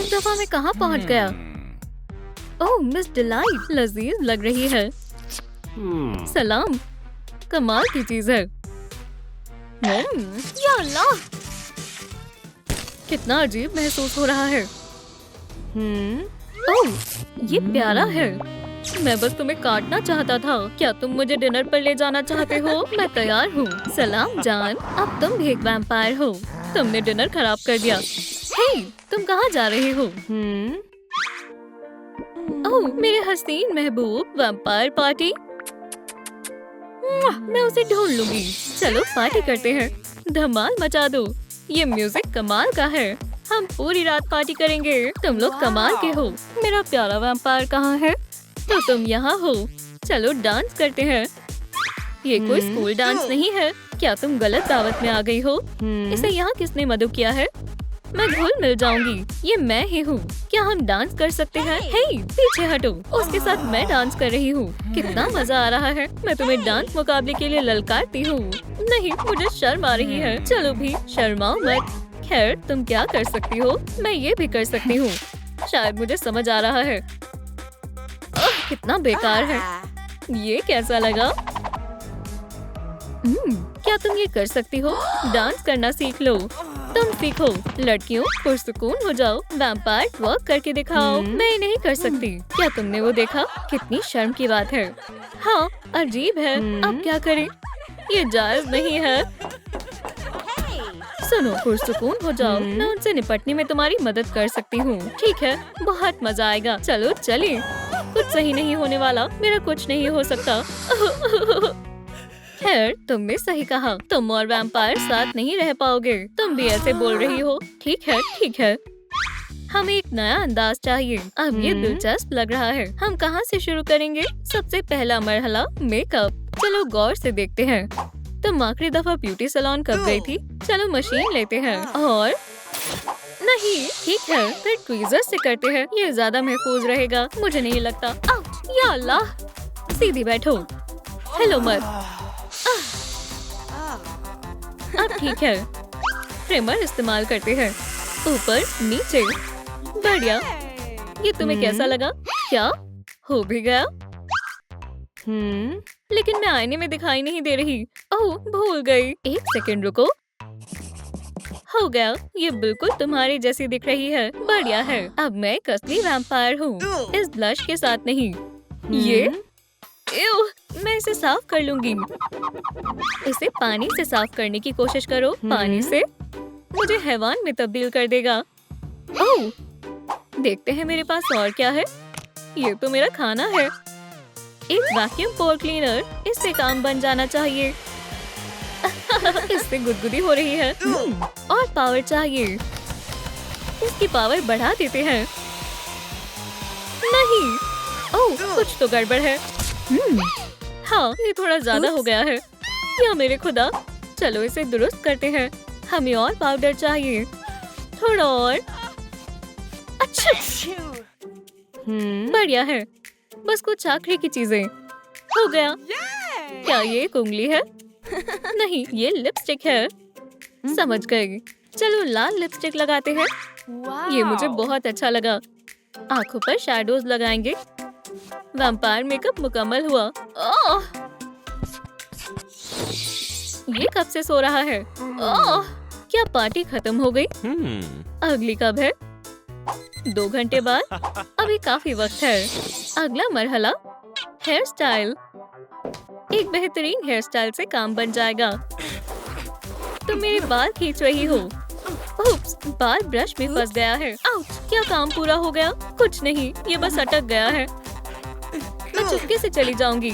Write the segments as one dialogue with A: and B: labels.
A: इस दफा मैं कहाँ पहुँच गया? ओह मिस डिलाइट, लजीज लग रही है। सलाम, कमाल की चीज है। या अल्लाह, कितना अजीब महसूस हो रहा है। ओह, ये प्यारा है। मैं बस तुम्हें काटना चाहता था। क्या तुम मुझे डिनर पर ले जाना चाहते हो? मैं तैयार हूँ। सलाम जान, अब तुम भी एक वैम्पायर हो। तुमने डिनर खराब कर दिया। हे, तुम कहाँ जा रहे हो? ओह मेरे हसीन महबूब, वैम्पायर पार्टी। मैं उसे ढूंढ लूंगी। चलो पार्टी करते हैं, धमाल मचा दो। ये म्यूजिक कमाल का है। हम पूरी रात पार्टी करेंगे। तुम लोग कमाल के हो। मेरा प्यारा वैम्पायर कहाँ है? तो तुम यहाँ हो। चलो डांस करते हैं। ये कोई स्कूल डांस नहीं है। क्या तुम गलत दावत में आ गई हो? इसे यहाँ किसने मदद किया है? मैं घुल मिल जाऊंगी। ये मैं ही हूँ। क्या हम डांस कर सकते हैं? हे, पीछे हटो। उसके साथ मैं डांस कर रही हूँ। कितना मजा आ रहा है। मैं तुम्हें डांस मुकाबले के लिए ललकारती हूँ। नहीं, मुझे शर्म आ रही है। चलो भी, शर्माओ मत। खैर, तुम क्या कर सकती हो? मैं ये भी कर सकती हूँ। शायद मुझे समझ आ रहा है। कितना बेकार है। ये कैसा लगा? क्या तुम ये कर सकती हो? डांस करना सीख लो। तुम सीखो। लड़कियों, पुरसुकून हो जाओ। वैम्पायर वर्क करके दिखाओ। मैं नहीं कर सकती। क्या तुमने वो देखा? कितनी शर्म की बात है। हाँ, अजीब है। अब क्या करें? ये जायज नहीं है। सुनो, पुरसुकून हो जाओ। मैं उनसे निपटने में तुम्हारी मदद कर सकती हूँ। ठीक है, बहुत मजा आएगा। चलो चलिए। कुछ सही नहीं होने वाला। मेरा कुछ नहीं हो सकता। खैर, तुमने सही कहा। तुम और वैम्पायर साथ नहीं रह पाओगे। तुम भी ऐसे बोल रही हो। ठीक है, ठीक है। हमें एक नया अंदाज चाहिए। अब ये दिलचस्प लग रहा है। हम कहाँ से शुरू करेंगे? सबसे पहला मरहला मेकअप। चलो गौर से देखते हैं। तुम आखिरी दफा ब्यूटी सैलून कब गई थी? चलो मशीन लेते हैं। और नहीं, ठीक है, फिर ट्वीजर से करते हैं। ये ज्यादा महफूज रहेगा। मुझे नहीं लगता। या अल्लाह, सीधी बैठो। हेलो मत। अब ठीक है। ट्रिमर इस्तेमाल करते हैं। ऊपर नीचे। बढ़िया। ये तुम्हें कैसा लगा? क्या हो भी गया? लेकिन मैं आईने में दिखाई नहीं दे रही। ओह, भूल गई। एक सेकंड रुको। हो गया। ये बिल्कुल तुम्हारी जैसी दिख रही है। बढ़िया है। अब मैं एक असली वैम्पायर हूँ। इस ब्लश के साथ नहीं। ये मैं इसे साफ कर लूंगी। इसे पानी से साफ करने की कोशिश करो। पानी से मुझे हैवान में तब्दील कर देगा। ओह, देखते हैं मेरे पास और क्या है। ये तो मेरा खाना है। एक वैक्यूम फ्लोर क्लीनर। इससे काम बन जाना चाहिए। इससे गुदगुदी हो रही है। और पावर चाहिए। इसकी पावर बढ़ा देते हैं। नहीं, ओह, कुछ तो गड़बड़ है। हाँ, ये थोड़ा ज्यादा हो गया है। या मेरे खुदा। चलो इसे दुरुस्त करते हैं। हमें और पाउडर चाहिए। थोड़ा और। अच्छा, बढ़िया है। बस कुछ आखिरी की चीजें। हो गया। क्या ये एक उंगली है? नहीं, ये लिपस्टिक है। समझ गई। चलो लाल लिपस्टिक लगाते हैं। ये मुझे बहुत अच्छा लगा। आंखों पर शैडोज लगाएंगे। वैम्पायर मेकअप मुकम्मल हुआ। ओह, ये कब से सो रहा है? ओह, क्या पार्टी खत्म हो गई? अगली कब है? 2 घंटे बाद। अभी काफी वक्त है। अगला मरहला हेयर स्टाइल। एक बेहतरीन हेयर स्टाइल से काम बन जाएगा। तुम मेरे बाल खींच रही हो। उप्स, बाल ब्रश में फंस गया है। आउच, क्या काम पूरा हो गया? कुछ नहीं, ये बस अटक गया है। मैं चुपके से चली जाऊंगी।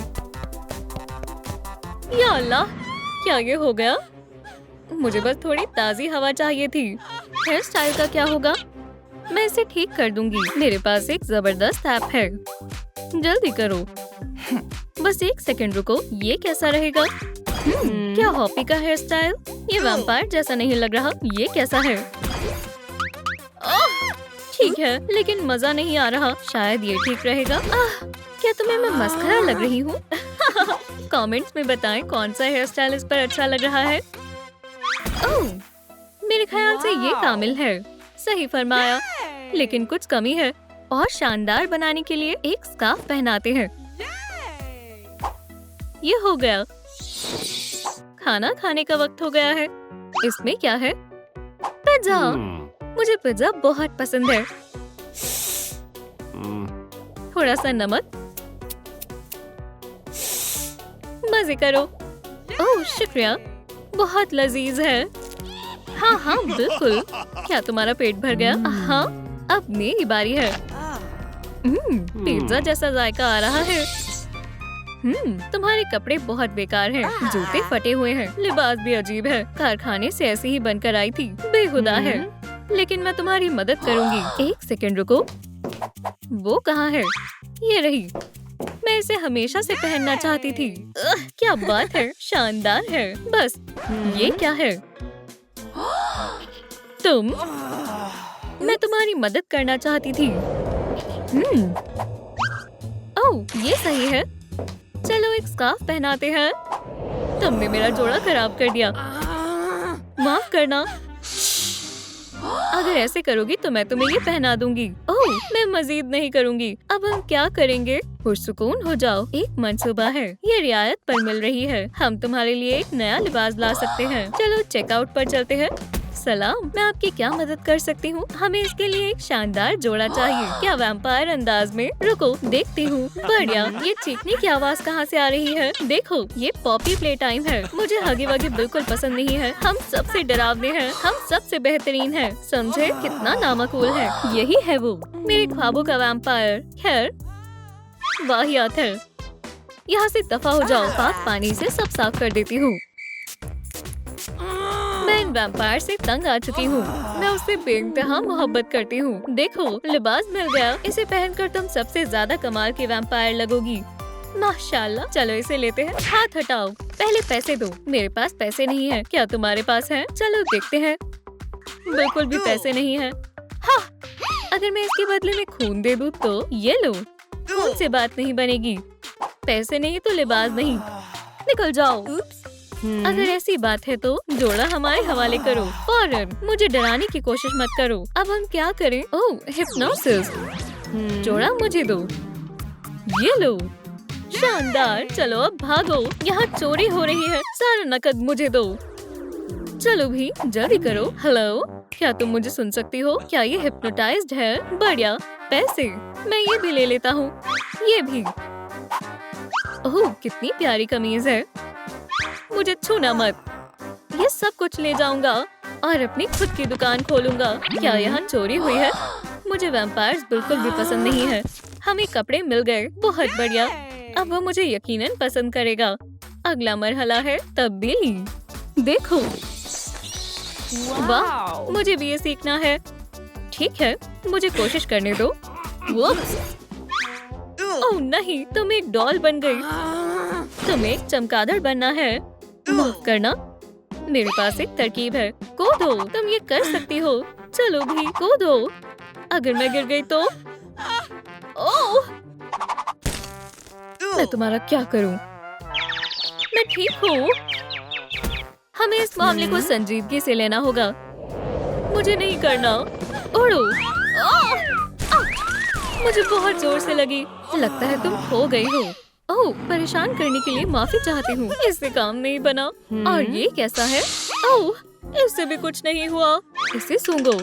A: या अल्लाह, क्या ये हो गया? मुझे बस थोड़ी ताज़ी हवा चाहिए थी। हेयर स्टाइल का क्या होगा? मैं इसे ठीक कर दूंगी। मेरे पास एक जबरदस्त ऐप है। जल्दी करो। बस एक सेकंड रुको। ये कैसा रहेगा? क्या हॉपी का हेयर स्टाइल? ये वैम्पायर जैसा नहीं लग रहा। ये कैसा है? ठीक है, लेकिन मजा नहीं आ रहा। शायद ये ठीक रहेगा। क्या तुम्हें मैं मस्खरा लग रही हूँ? कमेंट्स में बताएं कौन सा हेयर स्टाइल इस पर अच्छा लग रहा है। ओह, मेरे ख्याल से ये कामिल है। सही फरमाया। लेकिन कुछ कमी है और शानदार बनाने के लिए एक स्कार्फ पहनाते हैं। ये हो गया। खाना खाने का वक्त हो गया है। इसमें क्या है? पिज्जा। मुझे पिज्जा बहुत पसंद है। थोड़ा सा नमक। मजे करो। ओह शुक्रिया, बहुत लजीज है। हाँ हाँ बिल्कुल। क्या तुम्हारा पेट भर गया? हाँ, अब मेरी बारी है। पिज्जा जैसा जायका आ रहा है। तुम्हारे कपड़े बहुत बेकार हैं। जूते फटे हुए हैं। लिबास भी अजीब है। कारखाने से ऐसी ही बनकर आई थी। बेहुदा है। लेकिन मैं तुम्हारी मदद करूंगी। एक सेकंड रुको। वो कहाँ है? ये रही। मैं इसे हमेशा से पहनना चाहती थी। क्या बात है, शानदार है। बस ये क्या है? तुम? मैं तुम्हारी मदद करना चाहती थी। ओह ये सही है। चलो एक स्कार्फ पहनाते हैं। तुमने मेरा जोड़ा खराब कर दिया। माफ करना। अगर ऐसे करोगी तो मैं तुम्हें ये पहना दूंगी। ओह मैं मजीद नहीं करूंगी। अब हम क्या करेंगे? पुरसुकून हो जाओ। एक मंसूबा है। ये रियायत पर मिल रही है। हम तुम्हारे लिए एक नया लिबास ला सकते हैं। चलो चेकआउट पर चलते हैं। सलाम, मैं आपकी क्या मदद कर सकती हूँ? हमें इसके लिए एक शानदार जोड़ा चाहिए। क्या वैम्पायर अंदाज में? रुको देखती हूँ। बढ़िया। ये चीखने की आवाज कहाँ से आ रही है? देखो ये पॉपी प्ले टाइम है। मुझे हगी वगी बिल्कुल पसंद नहीं है। हम सबसे डरावने हैं। हम सबसे बेहतरीन हैं। समझे? कितना नामकूल है। यही है वो, मेरे ख्वाबों का वैम्पायर। खैर वाहियात है। यहाँ से दफा हो जाओ। पाक पानी से सब साफ कर देती हूँ। मैं इन वैम्पायर से तंग आ चुकी हूँ। मैं उससे बेइंतहा मोहब्बत करती हूँ। देखो लिबास मिल गया। इसे पहनकर तुम सबसे ज्यादा कमाल की वैम्पायर लगोगी। माशाल्लाह। चलो इसे लेते हैं। हाथ हटाओ। पहले पैसे दो। मेरे पास पैसे नहीं है। क्या तुम्हारे पास है? चलो देखते हैं। बिल्कुल भी पैसे नहीं है। हाँ, अगर मैं इसके बदले में खून दे दूँ तो? ये लो। खून से बात नहीं बनेगी। पैसे नहीं तो लिबास नहीं। निकल जाओ। अगर ऐसी बात है तो जोड़ा हमारे हवाले करो फौरन। मुझे डराने की कोशिश मत करो। अब हम क्या करें? ओह हिप्नोसिस। जोड़ा मुझे दो। ये लो। शानदार। चलो अब भागो। यहाँ चोरी हो रही है। सारा नकद मुझे दो। चलो भी जल्दी करो। हेलो, क्या तुम मुझे सुन सकती हो? क्या ये हिप्नोटाइज्ड है? बढ़िया। पैसे मैं ये भी ले लेता हूँ। ये भी। ओह कितनी प्यारी कमीज है। मुझे छूना मत। ये सब कुछ ले जाऊंगा और अपनी खुद की दुकान खोलूंगा। क्या यहाँ चोरी हुई है? मुझे वैम्पायर्स बिल्कुल भी पसंद नहीं है। हमें कपड़े मिल गए। बहुत बढ़िया। अब वो मुझे यकीनन पसंद करेगा। अगला मरहला है तब्दीली। देखो वाह, मुझे भी ये सीखना है। ठीक है, मुझे कोशिश करने दो। ओह नहीं, तुम एक डॉल बन गई। तुम्हें एक चमगादड़ बनना है। माफ करना, मेरे पास एक तरकीब है। कूदो, तुम ये कर सकती हो। चलो भी कूदो। अगर मैं गिर गई तो? ओह, मैं तुम्हारा क्या करूं? मैं ठीक हूँ। हमें इस मामले को संजीदगी से लेना होगा। मुझे नहीं करना। उड़ो। मुझे बहुत जोर से लगी। लगता है तुम खो गई हो। ओह, परेशान करने के लिए माफी चाहती हूँ। इससे काम नहीं बना। और ये कैसा है? ओह, इससे भी कुछ नहीं हुआ। इसे सूंघो।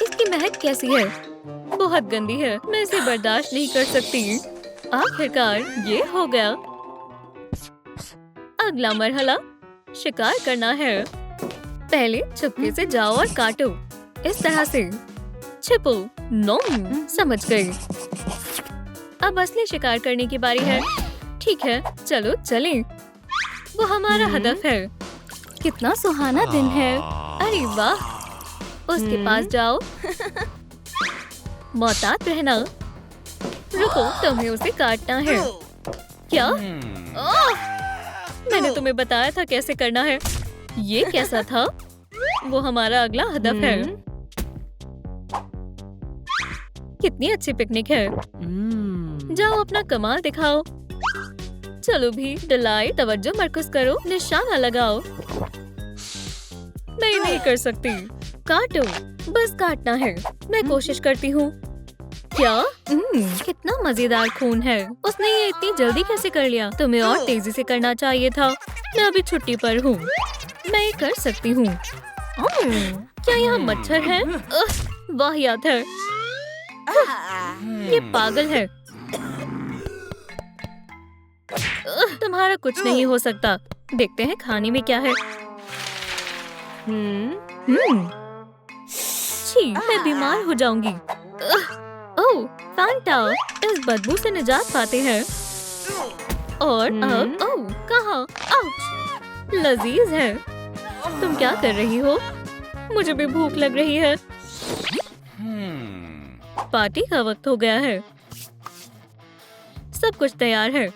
A: इसकी महक कैसी है? बहुत गंदी है। मैं इसे बर्दाश्त नहीं कर सकती। आखिरकार ये हो गया। अगला मरहला शिकार करना है। पहले चुपके से जाओ और काटो। इस तरह से छिपो। नोम, समझ गई। अब असली शिकार करने की बारी है। ठीक है, चलो चलें। वो हमारा हदफ है। कितना सुहाना दिन है। अरे वाह। उसके पास जाओ। मोहतात रहना। रुको, तुम्हें उसे काटना है। क्या? मैंने तुम्हें बताया था कैसे करना है। ये कैसा था? वो हमारा अगला हदफ है। कितनी अच्छी पिकनिक है। जाओ अपना कमाल दिखाओ। चलो भी डलाई, तवज्जो मरकज करो, निशाना लगाओ। मैं ये नहीं कर सकती। काटो, बस काटना है। मैं कोशिश करती हूँ। क्या? कितना मजेदार खून है। उसने ये इतनी जल्दी कैसे कर लिया? तुम्हें और तेजी से करना चाहिए था। मैं अभी छुट्टी पर हूँ। मैं ये कर सकती हूँ। क्या यहाँ मच्छर है? वाहियात है। ये पागल है। तुम्हारा कुछ नहीं हो सकता। देखते हैं खाने में क्या है। छी, मैं बीमार हो जाऊंगी। ओह, फैंटा, इस बदबू से निजात पाते हैं। और अब, ओह, कहाँ? आउच, लजीज है। तुम क्या कर रही हो? मुझे भी भूख लग रही है। पार्टी का वक्त हो गया है। सब कुछ तैयार है।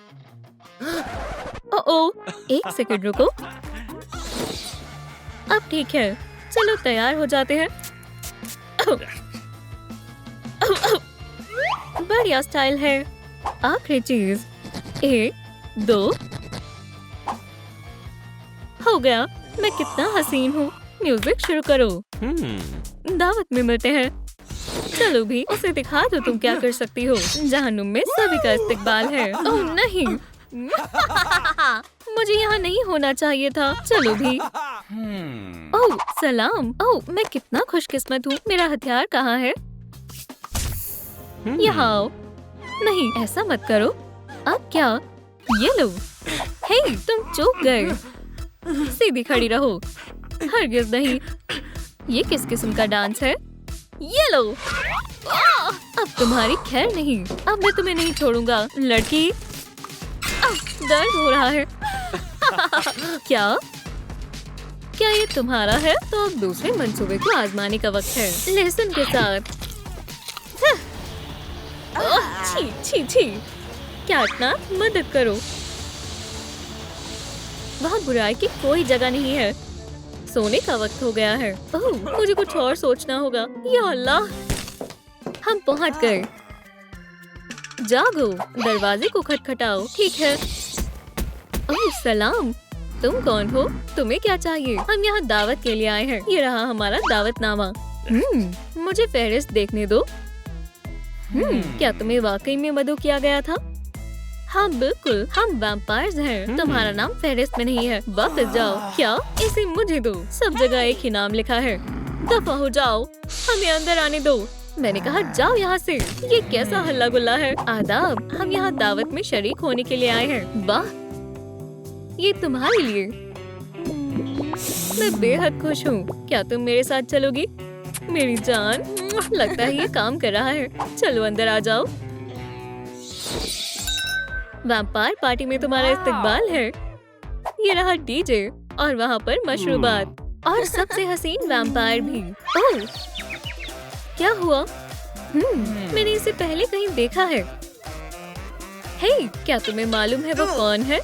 A: ओह, एक सेकंड रुको। अब ठीक है, चलो तैयार हो जाते हैं। बढ़िया स्टाइल है। आखिरी चीज, 1, 2, हो गया। मैं कितना हसीन हूँ। म्यूजिक शुरू करो। दावत में मिलते हैं। चलो भी, उसे दिखा दो तुम क्या कर सकती हो। जहन्नुम में सभी का इस्तकबाल है। ओह नहीं, मुझे यहाँ नहीं होना चाहिए था। चलो भी। ओह सलाम। ओह, मैं कितना खुशकिस्मत हूँ। मेरा हथियार कहाँ है? यहाँ आओ। नहीं, ऐसा मत करो। अब क्या? ये लो। हे, तुम चूक गए। सीधी खड़ी रहो। हरगिज़ नहीं। ये किस किस्म का डांस है? ये लो। अब तुम्हारी खैर नहीं। अब मैं तुम्हें नहीं छोड़ूंगा, लड़की। दर्द हो रहा है। क्या? क्या ये तुम्हारा है? तो अब दूसरे मंसूबे को आजमाने का वक्त है। लहसुन के साथ। छी छी छी। काटना मदद करो। वहाँ बुराई की कोई जगह नहीं है। सोने का वक्त हो गया है। ओह, मुझे कुछ और सोचना होगा। या अल्लाह, हम पहुँच गए। जागो, दरवाजे को खटखटाओ। ठीक है। ओह सलाम, तुम कौन हो? तुम्हें क्या चाहिए? हम यहाँ दावत के लिए आए हैं। ये रहा हमारा दावतनामा। मुझे फहरिस्त देखने दो। क्या तुम्हें वाकई में मदऊ किया गया था? हाँ बिल्कुल, हम वैम्पायर्स हैं। तुम्हारा नाम फहरिस्त में नहीं है। वापस जाओ। क्या? इसे मुझे दो। सब जगह एक ही नाम लिखा है। दफा हो जाओ। हमें अंदर आने दो। मैंने कहा जाओ यहाँ से। ये कैसा हल्ला गुल्ला है? आदाब, हम यहाँ दावत में शरीक होने के लिए आए हैं। वाह, ये तुम्हारे लिए। मैं बेहद खुश हूँ। क्या तुम मेरे साथ चलोगी? मेरी जान, लगता है ये काम कर रहा है। चलो अंदर आ जाओ। वैम्पायर पार्टी में तुम्हारा इस्तकबाल है। ये रहा डीजे और वहाँ पर मशरूबात और सबसे हसीन वैम्पायर भी। ओह, क्या हुआ? मैंने इसे पहले कहीं देखा है। हे, क्या तुम्हें मालूम है वो कौन है?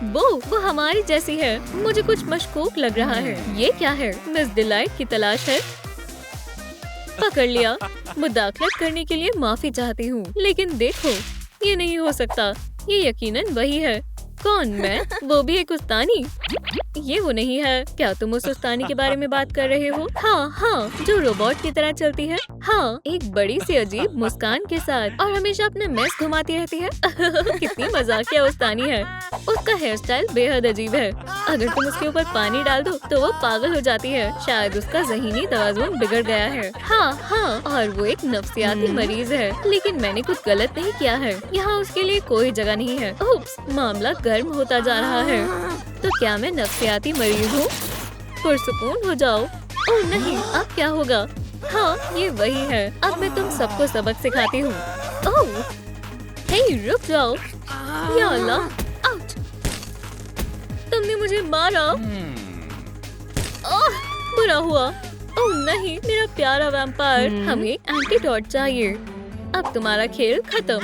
A: वो हमारी जैसी है। मुझे कुछ मशकूक लग रहा है। ये क्या है? मिस डिलाइट की तलाश है। पकड़ लिया। मुदाखलत करने के लिए माफी चाहती हूँ, लेकिन देखो, ये नहीं हो सकता। ये यकीनन वही है। कौन? मैं? वो भी एक उस्तानी? ये वो नहीं है। क्या तुम उस उस्तानी के बारे में बात कर रहे हो? हाँ हाँ, जो रोबोट की तरह चलती है। हाँ, एक बड़ी सी अजीब मुस्कान के साथ और हमेशा अपना मेस घुमाती रहती है। कितनी मजाकिया उस्तानी है। उसका हेयर स्टाइल बेहद अजीब है। अगर तुम उसके ऊपर पानी डाल दो तो वो पागल हो जाती है। शायद उसका ज़हीनी तवाज़ुन बिगड़ गया है। हाँ हाँ, और वो एक नफ्सियाती मरीज है। लेकिन मैंने कुछ गलत नहीं किया है। यहाँ उसके लिए कोई जगह नहीं है। उप्स, मामला गर्म होता जा रहा है। तो क्या मैं नफ्सियाती मरीज हूँ? पुरसुकून हो जाओ। ओह नहीं, अब क्या होगा? हाँ, ये वही है। अब मैं तुम सबको सबक सिखाती हूँ। ओह, हे रुक जाओ। या अल्लाह, आउच! तुमने मुझे मारा। ओह, बुरा हुआ। ओह नहीं, मेरा प्यारा वैम्पायर, हमें एंटीडोट चाहिए। अब तुम्हारा खेल खत्म।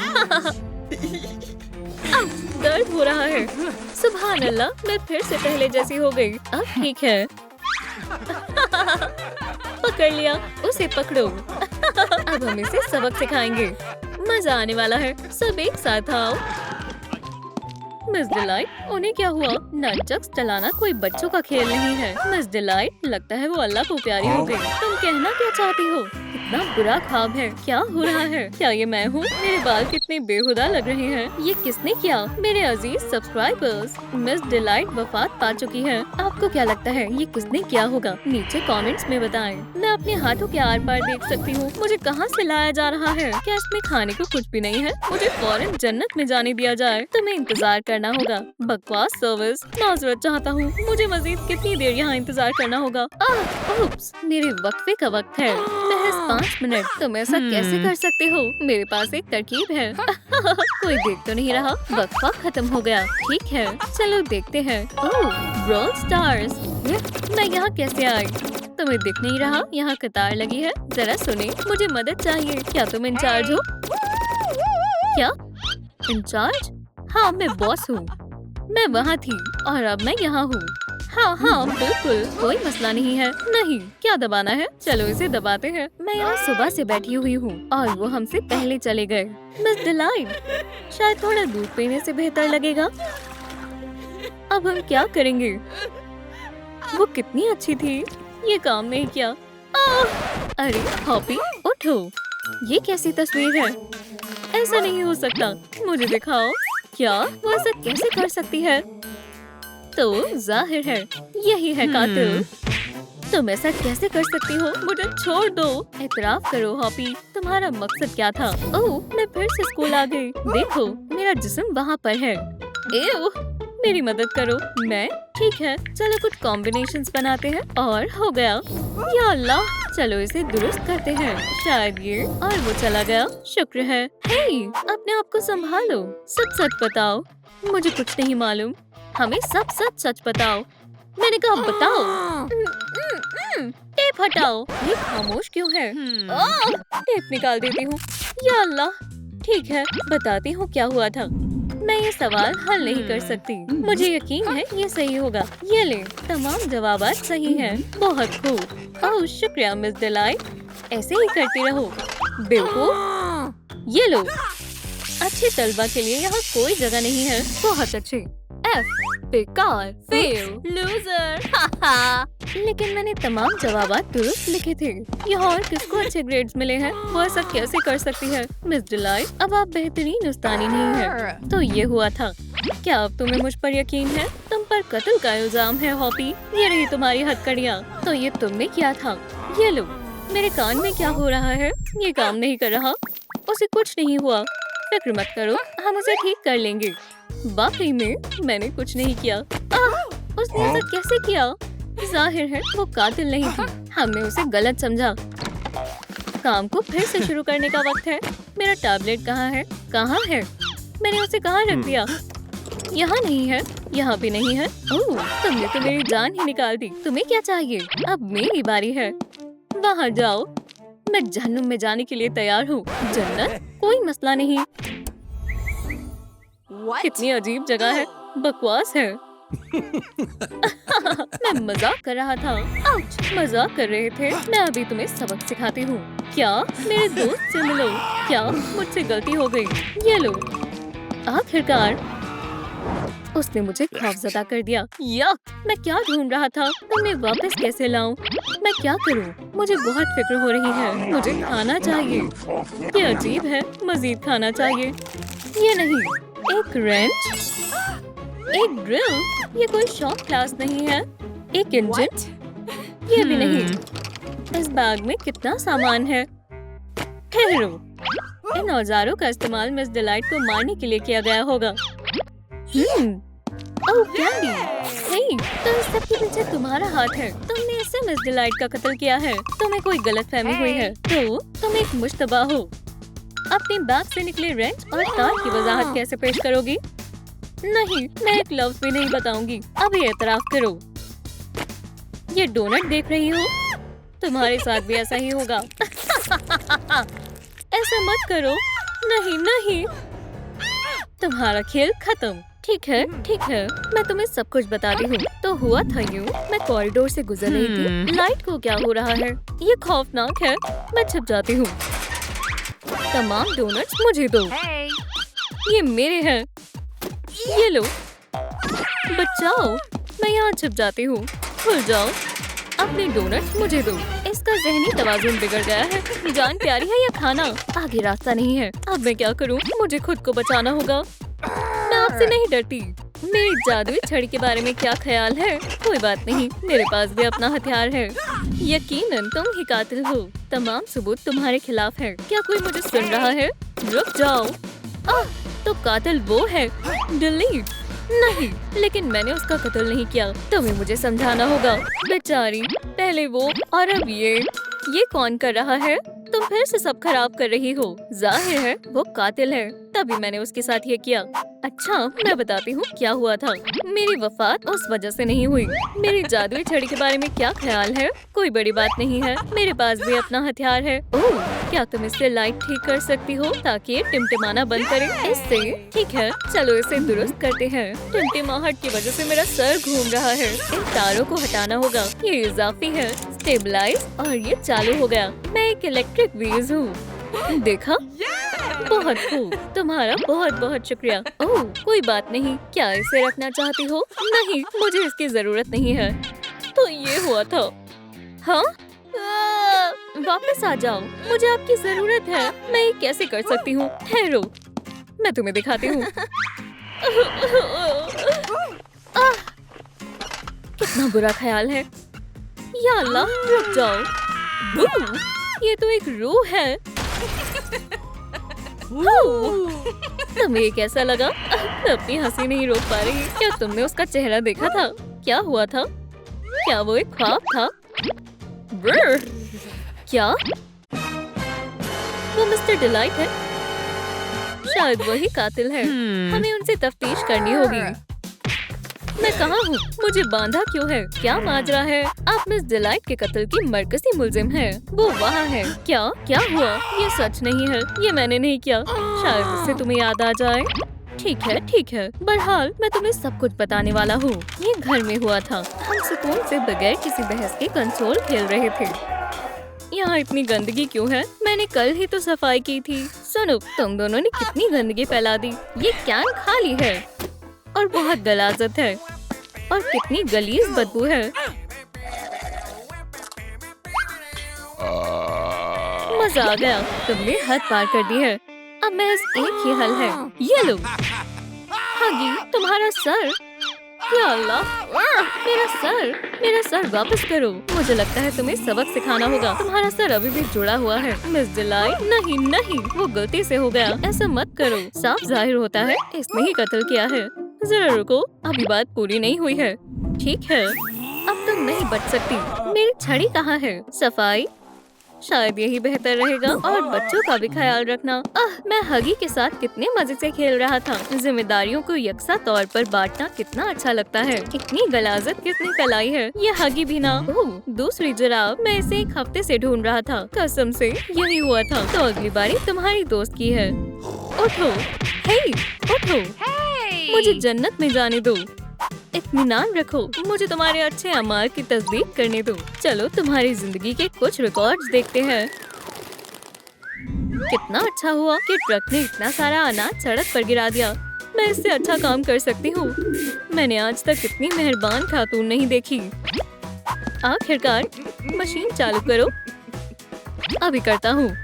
A: दर्द हो रहा है। सुभान अल्लाह, मैं फिर से पहले जैसी हो गई। अब ठीक है। पकड़ लिया। उसे पकड़ो। अब हम इसे सबक सिखाएंगे। मजा आने वाला है। सब एक साथ आओ। मिस डिलाइट, उन्हें क्या हुआ? ननचक्स चलाना कोई बच्चों का खेल नहीं है। मिस डिलाइट, लगता है वो अल्लाह को प्यारी हो गई। तुम कहना क्या चाहती हो? इतना बुरा ख्वाब है, क्या हो रहा है? क्या ये मैं हूँ? मेरे बाल कितने बेहुदा लग रहे हैं। ये किसने किया? मेरे अजीज सब्सक्राइबर्स, मिस डिलाइट वफात पा चुकी है। आपको क्या लगता है ये किसने किया होगा? नीचे कमेंट्स में बताएं। मैं अपने हाथों के आर पार देख सकती हूँ। मुझे कहाँ से लाया जा रहा है? क्या इसमें खाने को कुछ भी नहीं है? मुझे फौरन जन्नत में जाने दिया जाए। तुम्हें इंतजार करना होगा। बकवास सर्विस, माजरत चाहता हूँ। मुझे मजीद कितनी देर यहाँ इंतजार करना होगा? उप्स, मेरे वक्फे का वक्त है। महज 5 मिनट। तुम ऐसा कैसे कर सकते हो? मेरे पास एक तरकीब है। कोई देख तो नहीं रहा। वक्फा खत्म हो गया। ठीक है, चलो देखते हैं। ओह, ब्रॉल स्टार्स, मैं यहाँ कैसे आई? तुम्हें दिख नहीं रहा? यहाँ कतार लगी है। जरा सुने, मुझे मदद चाहिए। क्या तुम इंचार्ज हो? क्या इंचार्ज? हाँ, मैं बॉस हूँ। मैं वहाँ थी और अब मैं यहाँ हूँ। हाँ, बिल्कुल, कोई मसला नहीं है। नहीं, क्या दबाना है? चलो इसे दबाते हैं। मैं यहाँ सुबह से बैठी हुई हूँ और वो हमसे पहले चले गए। मिस डिलाइट, शायद थोड़ा दूध पीने से बेहतर लगेगा। अब हम क्या करेंगे? वो कितनी अच्छी थी। ये काम नहीं किया। अरे हॉपी, उठो। ये कैसी तस्वीर है? ऐसा नहीं हो सकता। मुझे दिखाओ। क्या वो ऐसा कैसे कर सकती है? तो जाहिर है यही है कातिल। तुम ऐसा कैसे कर सकती हो? मुझे छोड़ दो। एतराफ करो हॉपी, तुम्हारा मकसद क्या था? ओह, मैं फिर से स्कूल आ गई। देखो, मेरा जिस्म वहाँ पर है। एव, मेरी मदद करो। मैं ठीक है, चलो कुछ कॉम्बिनेशंस बनाते हैं और हो गया। या अल्लाह, चलो इसे दुरुस्त करते हैं। शायद ये, और वो चला गया। शुक्र है। हे, अपने आप को संभालो। सच सच बताओ। मुझे कुछ नहीं मालूम। हमें सब सच सच बताओ। मैंने कहा बताओ। टेप हटाओ। ये खामोश क्यों है? टेप निकाल देती हूँ। या अल्लाह, ठीक है, बताती हूँ क्या हुआ था। मैं ये सवाल हल नहीं कर सकती। मुझे यकीन है ये सही होगा। ये ले, तमाम जवाबात सही हैं। बहुत खूब। ओह शुक्रिया मिस डिलाइट। ऐसे ही करती रहो। बेवकूफ, ये लो। अच्छे तलबा के लिए यहाँ कोई जगह नहीं है। बहुत अच्छे। F, बेकार, फेल, लूजर। लेकिन मैंने तमाम जवाबात दुरुस्त लिखे थे। यहाँ और किसको अच्छे ग्रेड्स मिले हैं? वो ऐसा कैसे कर सकती है? मिस डिलाइट, अब आप बेहतरीन उस्तानी नहीं है। तो ये हुआ था। क्या अब तुम्हें मुझ पर यकीन है? तुम पर कत्ल का इल्जाम है हॉपी। ये रही तुम्हारी हथकड़ियाँ। तो ये तुमने किया था। ये लो। मेरे कान में क्या हो रहा है? ये काम नहीं कर रहा। उसे कुछ नहीं हुआ। फिक्र मत करो, हम उसे ठीक कर लेंगे। वाकई में मैंने कुछ नहीं किया। उसने ऐसा कैसे किया? जाहिर है वो कातिल नहीं थी। हमने उसे गलत समझा। काम को फिर से शुरू करने का वक्त है। मेरा टैबलेट कहाँ है? कहाँ है? मैंने उसे कहाँ रख दिया? यहाँ नहीं है, यहाँ भी नहीं है। ओह, तुमने तो मेरी जान ही निकाल दी। तुम्हें क्या चाहिए? अब मेरी बारी है। वहाँ जाओ। मैं जहन्नुम में जाने के लिए तैयार हूँ। जन्नत? कोई मसला नहीं। कितनी अजीब जगह है। बकवास है। मैं मजाक कर रहा था। आउच, मजाक कर रहे थे। मैं अभी तुम्हें सबक सिखाती हूँ। क्या? मेरे दोस्त से मिलो। क्या मुझसे गलती हो गई? ये लो। आखिरकार उसने मुझे खौफजदा कर दिया। यक, मैं क्या ढूंढ रहा था? तुम्हें वापस कैसे लाऊं? मैं क्या करूं? मुझे बहुत फिक्र हो रही है। मुझे खाना चाहिए। ये अजीब है। मजीद खाना चाहिए। ये नहीं, एक रेंच, एक ड्रिल। ये कोई शॉप क्लास नहीं है। एक इंजन, ये भी नहीं। इस बैग में कितना सामान है? ठहरो, इन औजारों का इस्तेमाल मिस डिलाइट को मारने के लिए किया गया होगा। ओह कैंडी, हे, तो इस सब के पीछे तुम्हारा हाथ है। तुमने इससे मिस डिलाइट का कत्ल किया है। तुम्हें कोई गलतफहमी हुई है। तो तुम एक मुश्तबा हो। अपनी बैग से निकले रेंच और तार की वजाहत कैसे पेश करोगी? नहीं, मैं एक लफ्ज भी नहीं बताऊंगी। अभी एतराफ करो। ये डोनट देख रही हो? तुम्हारे साथ भी ऐसा ही होगा। ऐसा मत करो। नहीं नहीं, तुम्हारा खेल खत्म। ठीक है, ठीक है, मैं तुम्हें सब कुछ बताती हूँ। तो हुआ था यूँ, मैं कॉरिडोर से गुजर रही थी। लाइट को क्या हो रहा है? ये खौफनाक है। मैं छिप जाती हूँ। तमाम डोनट्स मुझे दो। ये मेरे हैं। ये लो, बचाओ, मैं यहाँ छिप जाती हूँ। खुल जाओ, अपने डोनट मुझे दो। इसका ज़हनी तवाज़ुन बिगड़ गया है। जान प्यारी है या खाना? आगे रास्ता नहीं है। अब मैं क्या करूँ? मुझे खुद को बचाना होगा। मैं आपसे नहीं डरती। मेरी जादुई छड़ी के बारे में क्या ख्याल है? कोई बात नहीं, मेरे पास भी अपना हथियार है। यकीनन तुम ही कातिल हो। तमाम सबूत तुम्हारे खिलाफ है। क्या कोई मुझे सुन रहा है? रुक जाओ। तो कातिल वो है। डिलीट। नहीं, लेकिन मैंने उसका कत्ल नहीं किया। तुम्हें मुझे समझाना होगा। बेचारी, पहले वो और अब ये कौन कर रहा है? तुम फिर से सब खराब कर रही हो। जाहिर है वो कातिल है, तभी मैंने उसके साथ ये किया। अच्छा, मैं बताती हूँ क्या हुआ था। मेरी वफात उस वजह से नहीं हुई। मेरी जादुई छड़ी के बारे में क्या ख्याल है? कोई बड़ी बात नहीं है, मेरे पास भी अपना हथियार है। ओह, क्या तुम इससे लाइट ठीक कर सकती हो ताकि टिमटिमाना बंद करे? इससे? ठीक है, चलो इसे दुरुस्त करते हैं। टिमटिमाहट की वजह से मेरा सर घूम रहा है। इन तारों को हटाना होगा। ये इजाफी है। स्टेबलाइज और ये चालू हो गया। मैं एक इलेक्ट्रिक व्हील्स हूँ। देखा? बहुत खूब, तुम्हारा बहुत बहुत शुक्रिया। ओह, कोई बात नहीं। क्या इसे रखना चाहती हो? नहीं, मुझे इसकी जरूरत नहीं है। तो ये हुआ था। हाँ? वापस आ जाओ, मुझे आपकी जरूरत है। मैं ये कैसे कर सकती हूँ? ठहरो, मैं तुम्हें दिखाती हूँ। कितना बुरा ख्याल है। या अल्लाह, रुक जाओ। ये तो एक रूह है। तुम्हें ये कैसा लगा? मैं अपनी हंसी नहीं रोक पा रही। क्या तुमने उसका चेहरा देखा था? क्या हुआ था? क्या वो एक ख्वाब था? क्या वो मिस्टर डिलाइट है? शायद वही कातिल है। हमें उनसे तफ्तीश करनी होगी। मैं कहाँ हूँ? मुझे बांधा क्यों है? क्या माजरा है? आप मिस डिलाइट के कत्ल की मरकजी मुलजिम हैं। वो वहाँ है। क्या हुआ? ये सच नहीं है। ये मैंने नहीं किया। शायद इससे तुम्हें याद आ जाए। ठीक है। बहरहाल मैं तुम्हें सब कुछ बताने वाला हूँ। ये घर में हुआ था। हम सुकून से बगैर किसी बहस के कंसोल खेल रहे थे। यहाँ इतनी गंदगी क्यों है? मैंने कल ही तो सफाई की थी। सुनो, तुम दोनों ने कितनी गंदगी फैला दी। ये कैन खाली है और बहुत गलाजत है और कितनी गलीज बदबू है। मजा आ गया। तुमने हद पार कर दी है। अब महज एक ही हल है। ये लो। हगी, तुम्हारा सर। या अल्लाह, मेरा सर वापस करो। मुझे लगता है तुम्हें सबक सिखाना होगा। तुम्हारा सर अभी भी जुड़ा हुआ है। मिस डिलाइट, नहीं, वो गलती से हो गया। ऐसा मत करो। साफ जाहिर होता है इसने ही कत्ल किया है। जरा रुको, अभी बात पूरी नहीं हुई है। ठीक है, अब तुम नहीं बच सकती। मेरी छड़ी कहाँ है? सफाई? शायद यही बेहतर रहेगा। और बच्चों का भी ख्याल रखना। मैं हगी के साथ कितने मजे से खेल रहा था। जिम्मेदारियों को यकसा तौर पर बांटना कितना अच्छा लगता है। इतनी गलाजत किसने फैलाई है? ये हगी भी ना। ओह, दूसरी जुराब। मैं इसे एक हफ्ते से ढूंढ रहा था। कसम से यही हुआ था। तो अगली बारी तुम्हारी दोस्त की है। उठो, हे, उठो। मुझे जन्नत में जाने दो। इत्मीनान रखो। मुझे तुम्हारे अच्छे अमाल की तस्दीक करने दो। चलो तुम्हारी जिंदगी के कुछ रिकॉर्ड्स देखते हैं। कितना अच्छा हुआ कि ट्रक ने इतना सारा अनाज सड़क पर गिरा दिया। मैं इससे अच्छा काम कर सकती हूँ। मैंने आज तक इतनी मेहरबान खातून नहीं देखी। आखिरकार मशीन चालू करो। अभी करता हूँ।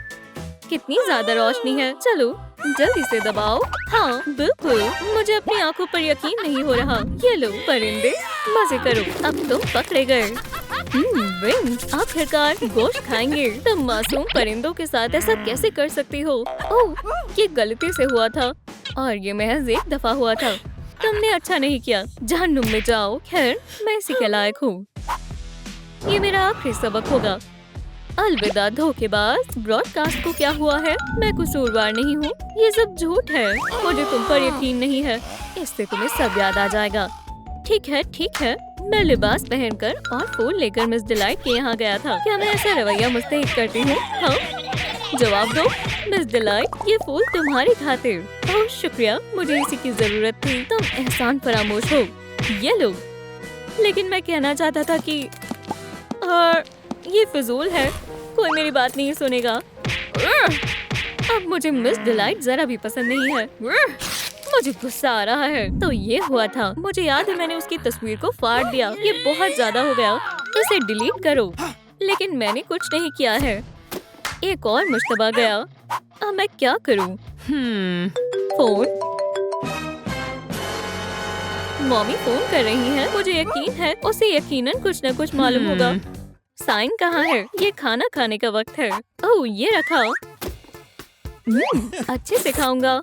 A: कितनी ज्यादा रोशनी है। चलो जल्दी से दबाओ। हाँ बिल्कुल, मुझे अपनी आंखों पर यकीन नहीं हो रहा। ये लो परिंदे, मजे करो। अब तुम पकड़े गए। विंग्स, आखिरकार गोश्त खाएंगे। तुम मासूम परिंदों के साथ ऐसा कैसे कर सकती हो? ओह, ये गलती से हुआ था और ये महज एक दफा हुआ था। तुमने अच्छा नहीं किया। जहन्नुम में जाओ। खैर, मैं इसी के लायक हूँ। ये मेरा आखिरी सबक होगा। अलविदा धोखेबाज। ब्रॉडकास्ट को क्या हुआ है? मैं कसूरवार नहीं हूँ। ये सब झूठ है। मुझे तुम पर यकीन नहीं है। इससे तुम्हें सब याद आ जाएगा। ठीक है। मैं लिबास पहनकर और फूल लेकर मिस डिलाइट के यहाँ गया था। क्या मैं ऐसा रवैया मुस्तहिक करती हूँ? हाँ, जवाब दो। मिस डिलाइट, ये फूल तुम्हारी खातिर। बहुत शुक्रिया, मुझे इसी की जरूरत थी। तुम एहसान फरामोश हो। ये लो। लेकिन मैं कहना चाहता था कि और ये फिजूल है। कोई मेरी बात नहीं सुनेगा। अब मुझे मिस डिलाइट जरा भी पसंद नहीं है। मुझे गुस्सा आ रहा है। तो ये हुआ था, मुझे याद है मैंने उसकी तस्वीर को फाड़ दिया। ये बहुत ज्यादा हो गया, इसे डिलीट करो। लेकिन मैंने कुछ नहीं किया है। एक और मुश्तबा गया। अब मैं क्या करूं? फोन। मम्मी फोन कर रही है। मुझे यकीन है उसे यकीनन कुछ न कुछ मालूम होगा। साइन कहाँ है? ये खाना खाने का वक्त है। ओह, ये रखा। अच्छे से खाऊंगा।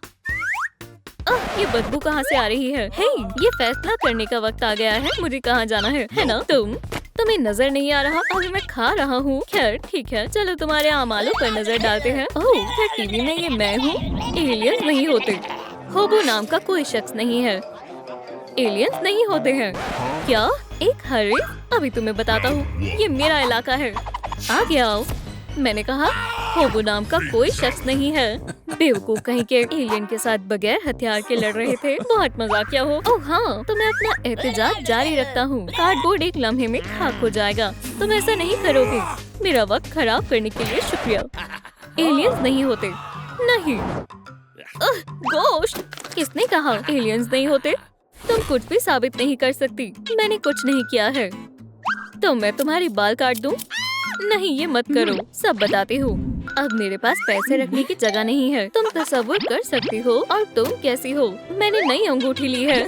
A: ये बदबू कहाँ से आ रही है? हे, ये फैसला करने का वक्त आ गया है। मुझे कहाँ जाना है ना? तुम्हें नजर नहीं आ रहा? अभी मैं खा रहा हूँ। खैर ठीक है, चलो तुम्हारे आमालों पर नजर डालते हैं। ओह, क्या टीवी में ये मैं हूँ? एलियंस नहीं होते। होबो नाम का कोई शख्स नहीं है। एलियंस नहीं होते हैं। क्या? एक हरे? अभी तुम्हें बताता हूँ। ये मेरा इलाका है। आगे आओ। मैंने कहा होबो नाम का कोई शख्स नहीं है। बेवकूफ कहीं के एलियन के साथ बगैर हथियार के लड़ रहे थे। बहुत मजाकिया हो। ओह हाँ, तो मैं अपना एहतजाज जारी रखता हूँ। कार्डबोर्ड एक लम्हे में खाक हो जाएगा। तुम ऐसा नहीं करोगे। मेरा वक्त खराब करने के लिए शुक्रिया। एलियंस नहीं होते। नहीं। गोश्त। किसने कहा एलियंस नहीं होते? तुम कुछ भी साबित नहीं कर सकती। मैंने कुछ नहीं किया है। तो मैं तुम्हारी बाल काट दूं? नहीं, ये मत करो। सब बताती हूँ। अब मेरे पास पैसे रखने की जगह नहीं है। तुम तसव्वुर कर सकती हो और तुम कैसी हो? मैंने नई अंगूठी ली है।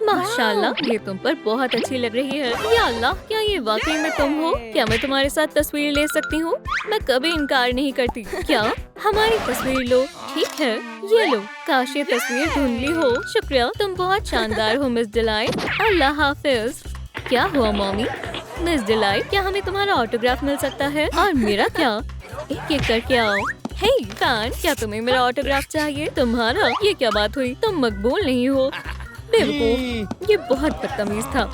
A: माशाल्लाह, ये तुम पर बहुत अच्छी लग रही है। या अल्लाह, क्या ये वाकई में तुम हो? क्या मैं तुम्हारे साथ तस्वीर ले सकती हूँ? मैं कभी इनकार नहीं करती। क्या? हमारी तस्वीर लो। ठीक है, ये लो। काश ये तस्वीर धुंधली हो। शुक्रिया, तुम बहुत शानदार हो मिस डिलाइट। अल्लाह हाफिज। क्या हुआ मॉमी? मिस डिलाइट, क्या हमें तुम्हारा ऑटोग्राफ मिल सकता है? और मेरा क्या? एक एक करके आओ। हे कान, क्या तुम्हें मेरा ऑटोग्राफ चाहिए? तुम्हारा? ये क्या बात हुई? तुम मकबूल नहीं हो। बेवकूफ, ये बहुत बदतमीज था।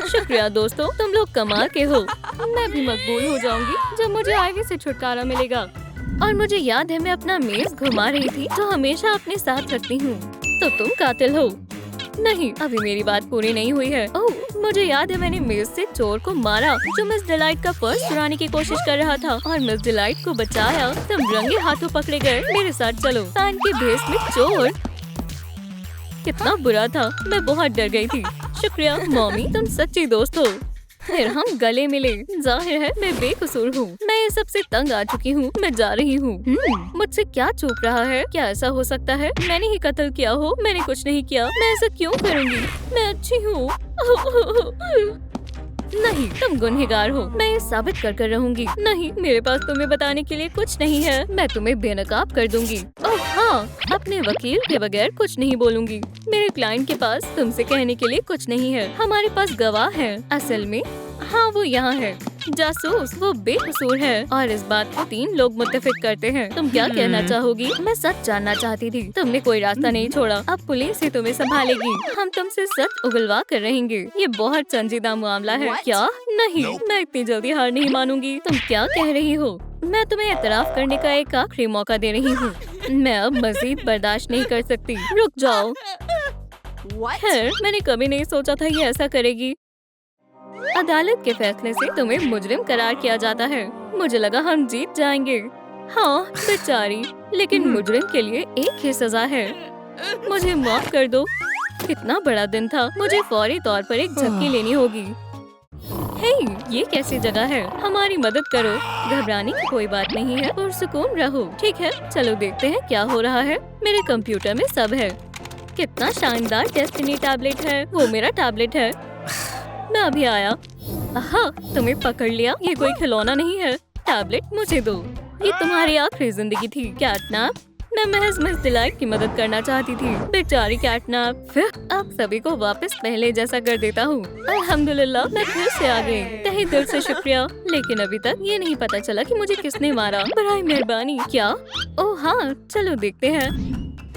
A: शुक्रिया दोस्तों, तुम लोग कमाल के हो। मैं भी मकबूल हो जाऊंगी जब मुझे आगे से छुटकारा मिलेगा। और मुझे याद है मैं अपना मेज घुमा रही थी, जो हमेशा अपने साथ रखती हूँ। तो तुम कातिल हो? नहीं, अभी मेरी बात पूरी नहीं हुई है। ओह, मुझे याद है मैंने मेज से चोर को मारा जो मिस डिलाइट का पर्स चुराने की कोशिश कर रहा था और मिस डिलाइट को बचाया। तुम रंगे हाथों पकड़े गए। मेरे साथ चलो। कान के भेस में चोर। कितना बुरा था। मैं बहुत डर गई थी। शुक्रिया मॉमी, तुम सच्ची दोस्त हो। फिर हम गले मिले। जाहिर है मैं बेकसूर हूँ। मैं ये सबसे तंग आ चुकी हूँ। मैं जा रही हूँ। मुझसे क्या चूक रहा है? क्या ऐसा हो सकता है मैंने ही कत्ल किया हो? मैंने कुछ नहीं किया। मैं ऐसा क्यों करूँगी? मैं अच्छी हूँ। नहीं, तुम गुनहगार हो। मैं ये साबित कर रहूंगी। नहीं, मेरे पास तुम्हें बताने के लिए कुछ नहीं है। मैं तुम्हें बेनकाब कर दूंगी। ओह हाँ, अपने वकील के बगैर कुछ नहीं बोलूंगी। मेरे क्लाइंट के पास तुमसे कहने के लिए कुछ नहीं है। हमारे पास गवाह है। असल में हाँ, वो यहाँ है। जासूस, वो बेकसूर है और इस बात को 3 लोग मुत्तफिक करते हैं। तुम क्या कहना चाहोगी? मैं सच जानना चाहती थी। तुमने कोई रास्ता नहीं छोड़ा। अब पुलिस ही तुम्हें संभालेगी। हम तुमसे सच उगलवा कर रहेंगे। ये बहुत संजीदा मामला है। क्या? नहीं, मैं इतनी जल्दी हार नहीं मानूंगी। तुम क्या कह रही हो? मैं तुम्हें एतराफ करने का एक आखिरी मौका दे रही हूँ। मैं अब मजीद बर्दाश्त नहीं कर सकती। रुक जाओ। खैर, मैंने कभी नहीं सोचा था ये ऐसा करेगी। अदालत के फैसले से तुम्हें मुजरिम करार किया जाता है। मुझे लगा हम जीत जाएंगे। हाँ बेचारी, लेकिन मुजरिम के लिए एक ही सजा है। मुझे माफ कर दो। कितना बड़ा दिन था। मुझे फौरी तौर पर एक झपकी लेनी होगी। हे, ये कैसी जगह है? हमारी मदद करो। घबराने की कोई बात नहीं है। पुरसुकून रहो। ठीक है, चलो देखते हैं क्या हो रहा है। मेरे कंप्यूटर में सब है। कितना शानदार डेस्टिनी टैबलेट है। वो मेरा टैबलेट है। मैं अभी आया। हाँ, तुम्हें पकड़ लिया। ये कोई खिलौना नहीं है। टैबलेट मुझे दो। ये तुम्हारी आखिरी जिंदगी थी कैटनैप। मैं महज मिस डिलाइट की मदद करना चाहती थी। बेचारी कैटनैप। फिर अब सभी को वापस पहले जैसा कर देता हूँ। अल्हम्दुलिल्लाह, मैं फिर से आ गई। तहे दिल से शुक्रिया। लेकिन अभी तक ये नहीं पता चला कि मुझे किसने मारा। बराए मेहरबानी। क्या? ओह हाँ, चलो देखते हैं।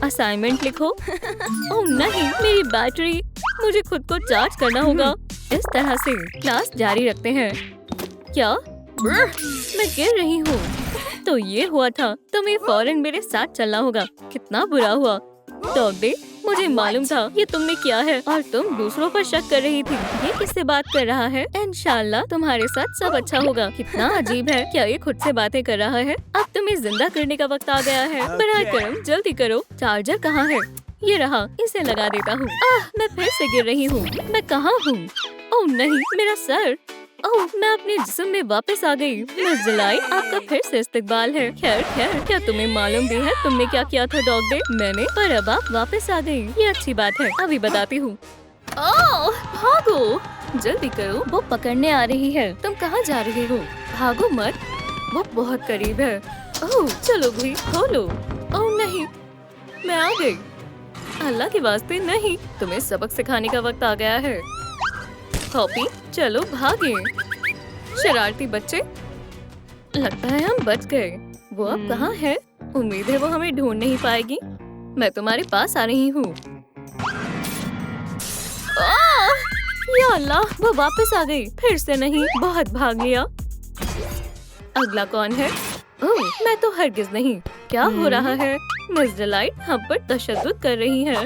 A: असाइनमेंट लिखो। ओह नहीं, मेरी बैटरी। मुझे खुद को चार्ज करना होगा। इस तरह से क्लास जारी रखते हैं। क्या? मैं गिर रही हूँ। तो ये हुआ था। तुम्हें फौरन मेरे साथ चलना होगा। कितना बुरा हुआ। डॉग डे, मुझे मालूम था ये तुमने किया है और तुम दूसरों पर शक कर रही थी। ये किससे बात कर रहा है? इंशाल्लाह तुम्हारे साथ सब अच्छा होगा। कितना अजीब है। क्या ये खुद से बातें कर रहा है? अब तुम्हें जिंदा करने का वक्त आ गया है। बराए करम जल्दी करो। चार्जर कहाँ है? ये रहा, इसे लगा देता हूँ। मैं फिर से गिर रही हूँ। मैं कहाँ हूँ? ओह नहीं, मेरा सर। ओह, मैं अपने जिस्म में वापस आ गई। मिस डिलाइट, आपका फिर से इस्तकबाल है। खैर खैर, क्या तुम्हें मालूम भी है तुमने क्या किया था डॉग डे? मैंने, पर अब आप वापस आ गई। ये अच्छी बात है, अभी बताती हूँ। ओह, भागो, जल्दी करो, वो पकड़ने आ रही है। तुम कहाँ जा रही हो? भागो मत, वो बहुत करीब है। ओह, चलो भी, खोलो। ओह नहीं, मैं आ गई। अल्लाह के वास्ते नहीं, तुम्हें सबक सिखाने का वक्त आ गया है। हॉपी, चलो भागे। शरारती बच्चे, लगता है हम बच गए। वो अब कहाँ है? उम्मीद है वो हमें ढूंढ नहीं पाएगी। मैं तुम्हारे पास आ रही हूँ। या अल्लाह, वो वापस आ गई। फिर से नहीं, बहुत भाग लिया। अगला कौन है? ओह, मैं तो हरगिज नहीं। क्या हो रहा है? मिस डिलाइट हम पर तशद्दुद कर रही है।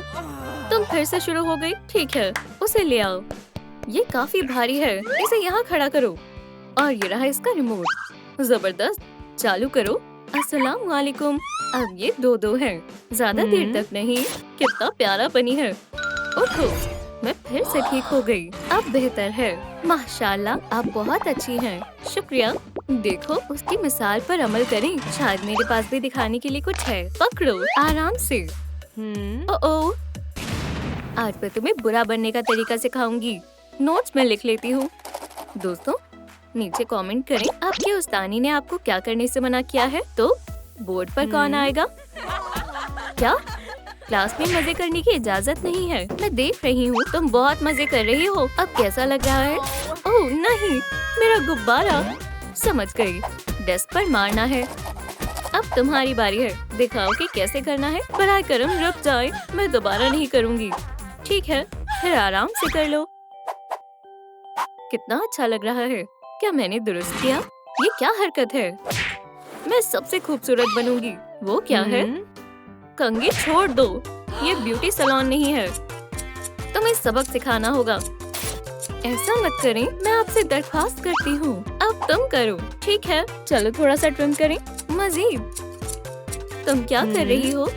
A: तुम फिर से शुरू हो गई। ठीक है, उसे ले आओ। ये काफी भारी है, इसे यहाँ खड़ा करो। और ये रहा इसका रिमोट। जबरदस्त, चालू करो। अस्सलाम वालेकुम। अब ये 2-2 है, ज्यादा देर तक नहीं। कितना प्यारा बनी है। उठो, मैं फिर से ठीक हो गई। अब बेहतर है। माशाल्लाह, आप बहुत अच्छी हैं। शुक्रिया। देखो, उसकी मिसाल पर अमल करें। शायद मेरे पास भी दिखाने के लिए कुछ है। पकड़ो, आराम से। ओह, आज मैं तुम्हें बुरा बनने का तरीका सिखाऊंगी। नोट्स में लिख लेती हूँ। दोस्तों, नीचे कमेंट करें आपके उस्तानी ने आपको क्या करने से मना किया है। तो बोर्ड पर कौन आएगा? क्या क्लास में मजे करने की इजाजत नहीं है? मैं देख रही हूँ तुम बहुत मजे कर रही हो। अब कैसा लग रहा है? ओह नहीं, मेरा गुब्बारा। समझ गई, डेस्क पर मारना है। अब तुम्हारी बारी है, दिखाओ कि कैसे करना है। बराए करम रुक जाए, मैं दोबारा नहीं करूँगी। ठीक है, फिर आराम से कर लो। कितना अच्छा लग रहा है। क्या मैंने दुरुस्त किया? ये क्या हरकत है? मैं सबसे खूबसूरत बनूंगी। वो क्या है? कंघी छोड़ दो, ये ब्यूटी सैलून नहीं है। तुम्हें सबक सिखाना होगा। ऐसा मत करें, मैं आपसे दरख्वास्त करती हूँ। अब तुम करो। ठीक है, चलो थोड़ा सा ट्रिम करें। मजीद। तुम क्या कर रही हो?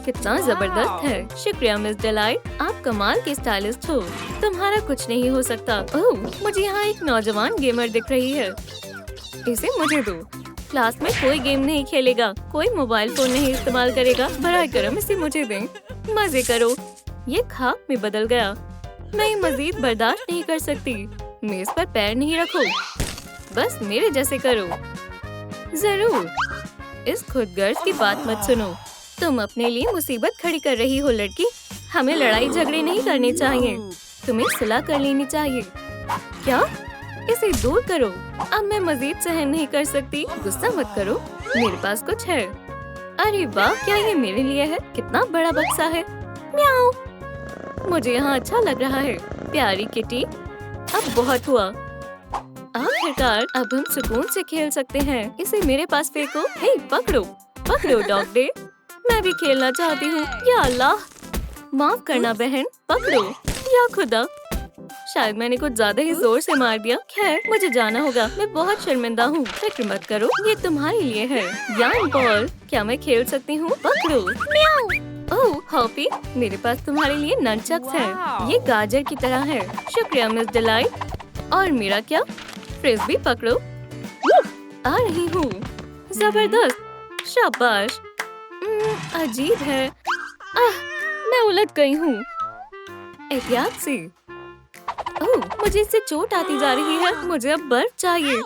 A: कितना जबरदस्त है। शुक्रिया मिस डिलाइट, आप कमाल की स्टाइलिस्ट हो। तुम्हारा कुछ नहीं हो सकता। ओह, मुझे यहाँ एक नौजवान गेमर दिख रही है। इसे मुझे दो। क्लास में कोई गेम नहीं खेलेगा, कोई मोबाइल फोन नहीं इस्तेमाल करेगा। बराए करम इसे मुझे दें। मजे करो। ये खाक में बदल गया। मैं मजीद बर्दाश्त नहीं कर सकती। मेज पर पैर नहीं रखो, बस मेरे जैसे करो। जरूर। इस खुदगर्ज की बात मत सुनो। तुम अपने लिए मुसीबत खड़ी कर रही हो लड़की। हमें लड़ाई झगड़े नहीं करने चाहिए। तुम्हें सुलह कर लेनी चाहिए। क्या? इसे दूर करो। अब मैं मजीद सहन नहीं कर सकती। गुस्सा मत करो, मेरे पास कुछ है। अरे वाह, क्या ये मेरे लिए है? कितना बड़ा बक्सा है। म्याऊ। मुझे यहाँ अच्छा लग रहा है। प्यारी किटी, अब बहुत हुआ। आखिरकार अब हम सुकून से खेल सकते हैं। इसे मेरे पास फेंको। हे, पकड़ो पकड़ो डॉग डे। मैं भी खेलना चाहती हूँ। या अल्लाह, माफ करना बहन। पकड़ो। या खुदा, शायद मैंने कुछ ज्यादा ही जोर से मार दिया। खैर, मुझे जाना होगा। मैं बहुत शर्मिंदा हूँ। फिक्र मत करो, ये तुम्हारे लिए है। यान बॉल, क्या मैं खेल सकती हूँ? पकड़ो। म्याऊ। ओह हॉपी, मेरे पास तुम्हारे लिए ननचक्स हैं। ये गाजर की तरह है। शुक्रिया मिस डिलाइट। और मेरा क्या? फ्रिस्बी पकड़ो। आ रही हूँ। जबरदस्त, शाबाश। अजीब है। मैं उलझ गई हूँ। एहतियात से। ओह, मुझे इससे चोट आती जा रही है। मुझे अब बर्फ चाहिए।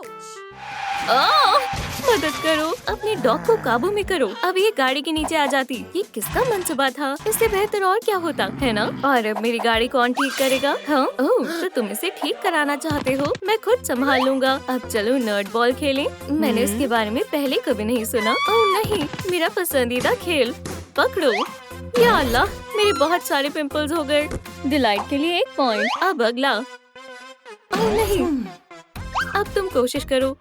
A: मदद करो, अपने डॉग को काबू में करो। अब ये गाड़ी के नीचे आ जाती। ये किसका मंसूबा था? इससे बेहतर और क्या होता है ना? और अब मेरी गाड़ी कौन ठीक करेगा? हाँ, ओह, तो तुम इसे ठीक कराना चाहते हो? मैं खुद संभाल लूंगा। अब चलो नर्ड बॉल खेलें। मैंने इसके बारे में पहले कभी नहीं सुना। ओह नहीं, मेरा पसंदीदा खेल। पकड़ो। या अल्लाह, मेरे बहुत सारे पिंपल्स हो गए। डिलाइट के लिए 1 पॉइंट। अब अगला। ओह नहीं, अब तुम कोशिश करो।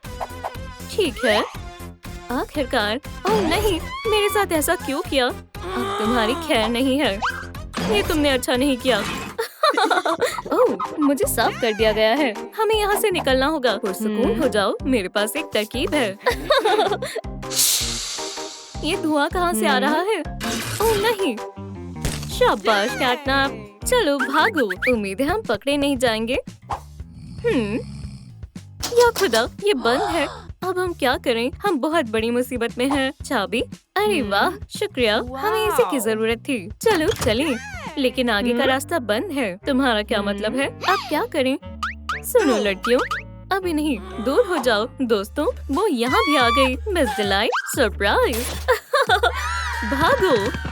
A: ठीक है, आखिरकार। ओह नहीं, मेरे साथ ऐसा क्यों किया? अब तुम्हारी खैर नहीं है। ये तुमने अच्छा नहीं किया। ओह, मुझे साफ कर दिया गया है। हमें यहाँ से निकलना होगा। पुरसुकून हो जाओ, मेरे पास एक तरकीब है। ये धुआं कहाँ से आ रहा है? ओह नहीं, शाबाश कैटनैप। चलो भागो, उम्मीद है हम पकड़े नहीं जाएंगे। या खुदा, ये बंद है। अब हम क्या करें? हम बहुत बड़ी मुसीबत में हैं। चाबी? अरे वाह, शुक्रिया, हमें इसी की जरूरत थी। चलो चलें। लेकिन आगे का रास्ता बंद है। तुम्हारा क्या मतलब है? अब क्या करें? सुनो लड़कियों, अभी नहीं, दूर हो जाओ। दोस्तों, वो यहाँ भी आ गई। Miss delight, surprise. भागो।